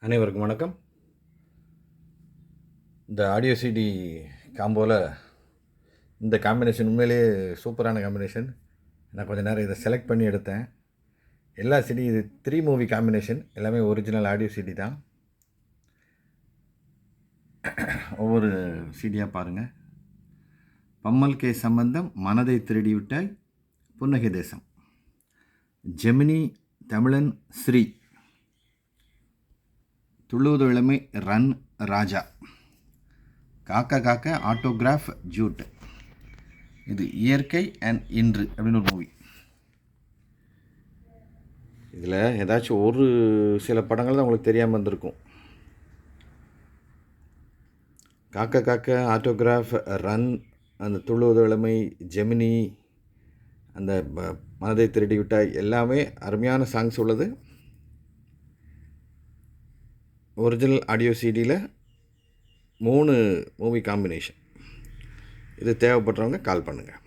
அனைவருக்கும் வணக்கம். இந்த ஆடியோ சிடி காம்போவில் இந்த காம்பினேஷன் உண்மையிலேயே சூப்பரான காம்பினேஷன். நான் கொஞ்சம் நேரம் இதை செலக்ட் பண்ணி எடுத்தேன். எல்லா சிடி இது 3 மூவி காம்பினேஷன், எல்லாமே ஒரிஜினல் ஆடியோ சிடி தான். ஒவ்வொரு சிடியாக பாருங்கள். பம்மல் கே சம்பந்தம், மனதை திருடி விட்டாய், புன்னகை தேசம், ஜெமினி தமிழன் ஸ்ரீ, துள்ளுவது இளமை ரன் ராஜா, காக்கா காக்கா ஆட்டோகிராஃப் ஜூட், இது இயற்கை அண்ட் இன்று அப்படின்னு ஒரு மூவி. இதில் ஏதாச்சும் ஒரு சில படங்கள் தான் உங்களுக்கு தெரியாமல் இருந்திருக்கும். காக்கா காக்கா ஆட்டோகிராஃப், ரன், அந்த துள்ளுவது இளமை, ஜெமினி, அந்த மனதை திருடி விட்டாய், எல்லாமே அருமையான சாங்ஸ் உள்ளது. ஒரிஜினல் ஆடியோ சிடியில் 3 மூவி காம்பினேஷன். இது தேவைப்படுறவங்க கால் பண்ணுங்கள்.